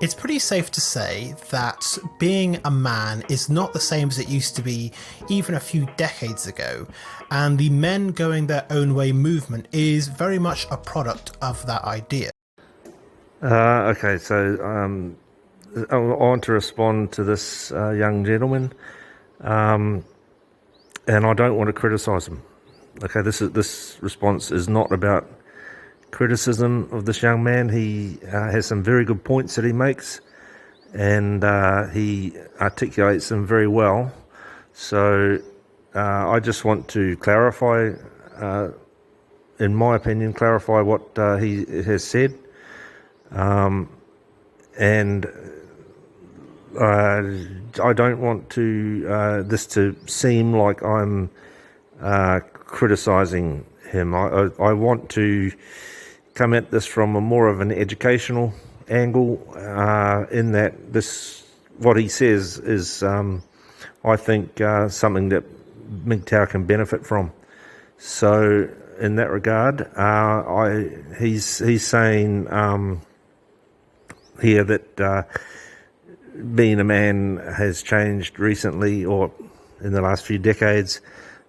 It's pretty safe to say that being a man is not the same as it used to be even a few decades ago, and the men going their own way movement is very much a product of that idea. Okay, so I want to respond to this young gentleman, and I don't want to criticise him. Okay, this response is not about criticism of this young man. He has some very good points that he makes, and he articulates them very well. So I just want to clarify, in my opinion, clarify what he has said, and I don't want to this to seem like I'm criticising him. I want to come at this from a more of an educational angle, in that what he says is, I think, something that MGTOW can benefit from. So in that regard, he's saying here that being a man has changed recently, or in the last few decades,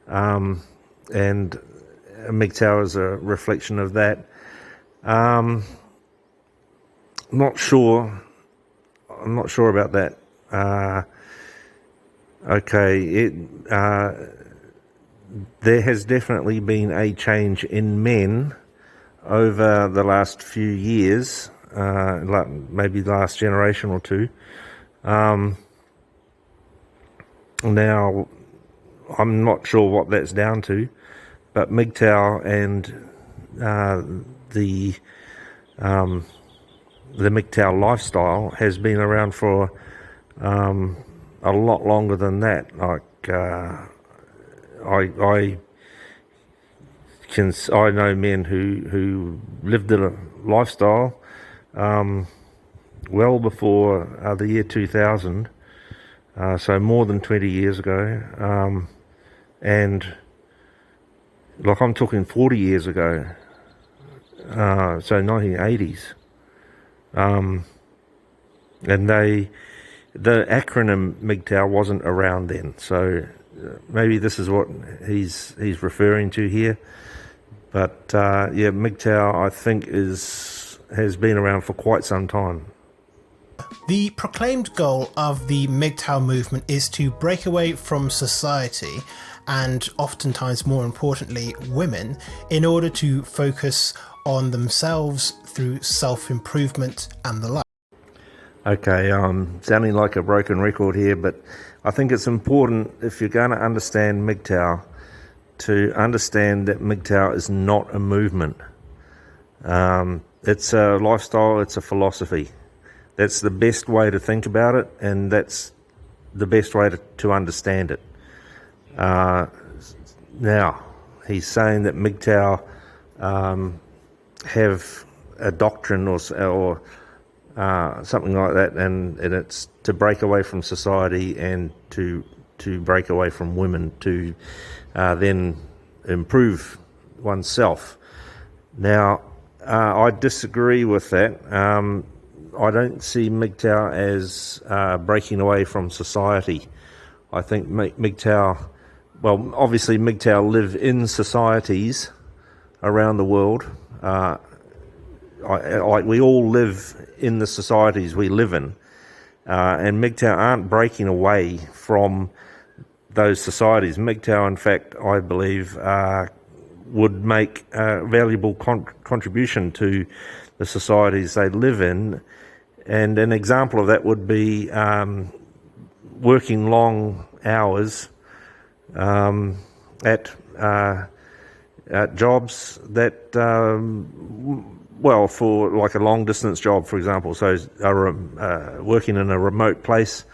and MGTOW is a reflection of that. Not sure. I'm not sure about that. Okay, there has definitely been a change in men over the last few years, maybe the last generation or two. Now, I'm not sure what that's down to, but MGTOW and the MGTOW lifestyle has been around for a lot longer than that. Like I know men who lived a lifestyle well before the year 2000, so more than 20 years ago, and like I'm talking 40 years ago, so 1980s, and the acronym MGTOW wasn't around then, so maybe this is what he's referring to here. But yeah, MGTOW I think has been around for quite some time. The proclaimed goal of the MGTOW movement is to break away from society, and oftentimes more importantly women, in order to focus on themselves through self-improvement and the like. Okay, sounding like a broken record here, but I think it's important, if you're going to understand MGTOW, to understand that MGTOW is not a movement. It's a lifestyle, it's a philosophy. That's the best way to think about it, and that's the best way to understand it. Now, he's saying that MGTOW have a doctrine or something like that, and it's to break away from society and to break away from women, to then improve oneself. Now, I disagree with that. I don't see MGTOW as breaking away from society. I think MGTOW, well, obviously MGTOW live in societies around the world. We all live in the societies we live in, and MGTOW aren't breaking away from those societies. MGTOW, in fact, I believe, would make a valuable contribution to the societies they live in, and an example of that would be working long hours at jobs that, well, for like a long distance job, for example, so working in a remote place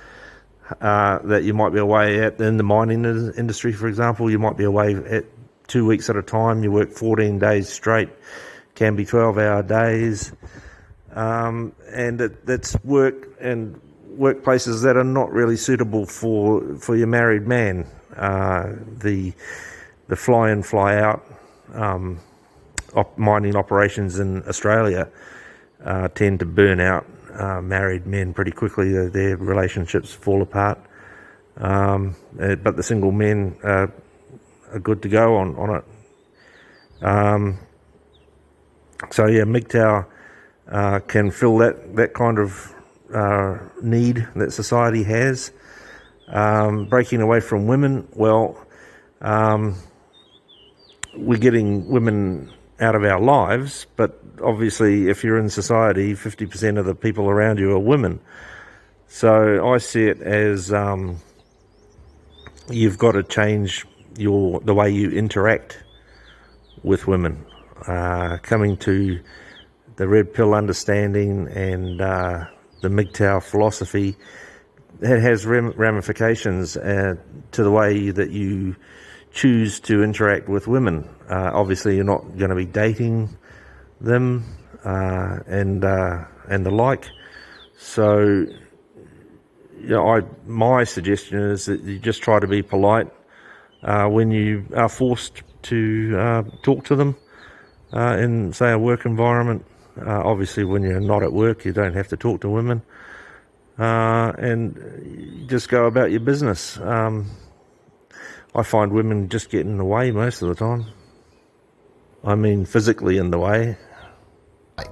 that you might be away at, in the mining industry, for example, you might be away at 2 weeks at a time. You work 14 days straight, can be 12-hour days, and that's work and workplaces that are not really suitable for your married man. The fly in, fly out mining operations in Australia tend to burn out married men pretty quickly. Their relationships fall apart. But the single men are good to go on it. So yeah, MGTOW can fill that kind of need that society has. Breaking away from women, well, we're getting women out of our lives, but obviously if you're in society, 50% of the people around you are women. So I see it as you've got to change the way you interact with women. Coming to the red pill understanding and the MGTOW philosophy, it has ramifications to the way that you choose to interact with women. Obviously, you're not going to be dating them and the like. So, my suggestion is that you just try to be polite when you are forced to talk to them in, say, a work environment. Obviously, when you're not at work, you don't have to talk to women. And you just go about your business. I find women just get in the way most of the time. I mean, physically in the way.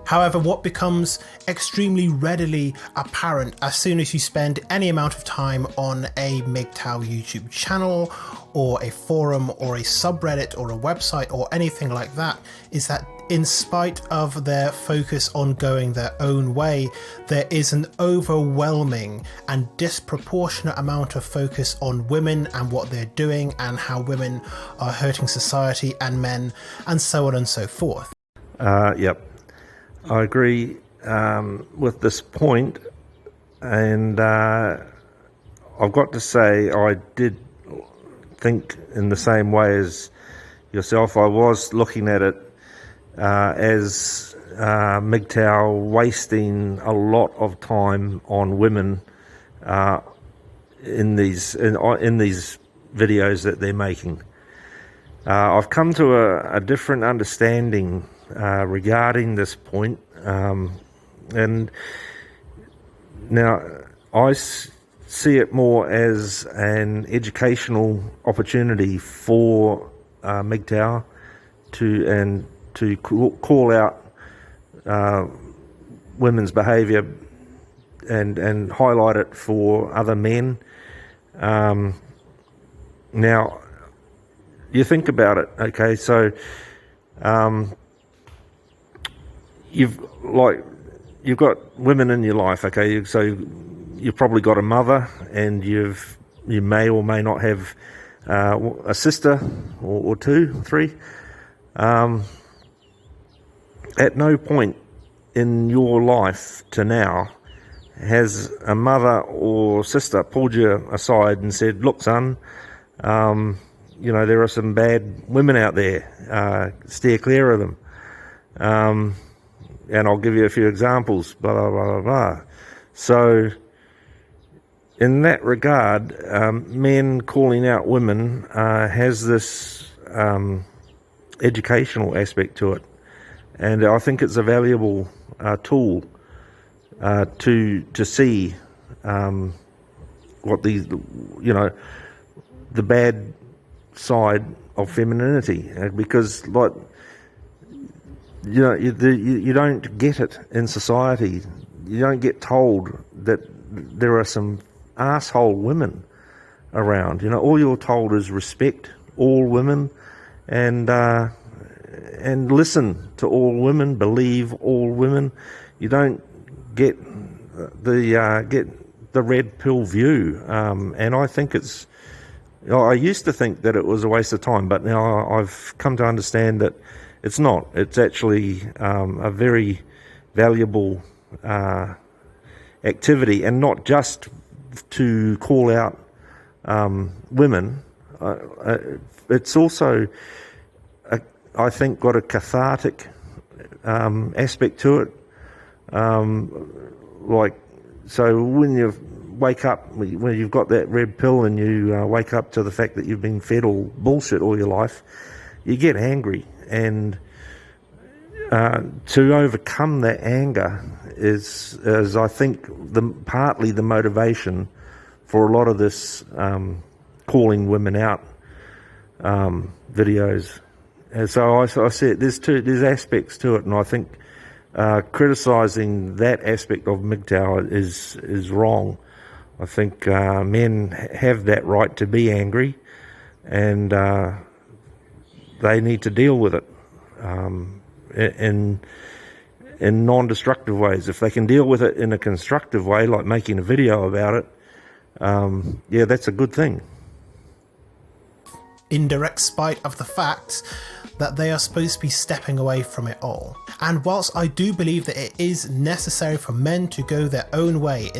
However, what becomes extremely readily apparent as soon as you spend any amount of time on a MGTOW YouTube channel or a forum or a subreddit or a website or anything like that is that in spite of their focus on going their own way, there is an overwhelming and disproportionate amount of focus on women and what they're doing and how women are hurting society and men and so on and so forth. Yep. I agree with this point, and I've got to say I did think in the same way as yourself. I was looking at it as MGTOW wasting a lot of time on women in these videos that they're making. I've come to a different understanding regarding this point, and now I see it more as an educational opportunity for MGTOW to call out women's behaviour and highlight it for other men. Now, you think about it, okay? So, you've got women in your life, okay? So you've probably got a mother, and you may or may not have a sister or two, three. At no point in your life to now has a mother or sister pulled you aside and said, "Look, son, there are some bad women out there. Steer clear of them." And I'll give you a few examples, blah, blah, blah, blah, blah. So, in that regard, men calling out women has this educational aspect to it. And I think it's a valuable tool to see what the bad side of femininity, because you don't get it in society. You don't get told that there are some asshole women around. All you're told is respect all women and listen to all women, believe all women. You don't get the red pill view, and I think it's. I used to think that it was a waste of time, but now I've come to understand that it's not. It's actually a very valuable activity, and not just to call out women. It's also, I think, got a cathartic aspect to it. So when you wake up, when you've got that red pill and you wake up to the fact that you've been fed all bullshit all your life, you get angry. And to overcome that anger is I think partly the motivation for a lot of this calling women out videos. And so I said there's aspects to it, and I think criticising that aspect of MGTOW is wrong. I think men have that right to be angry, and they need to deal with it in non-destructive ways. If they can deal with it in a constructive way, like making a video about it, yeah, that's a good thing. In direct spite of the fact that they are supposed to be stepping away from it all. And whilst I do believe that it is necessary for men to go their own way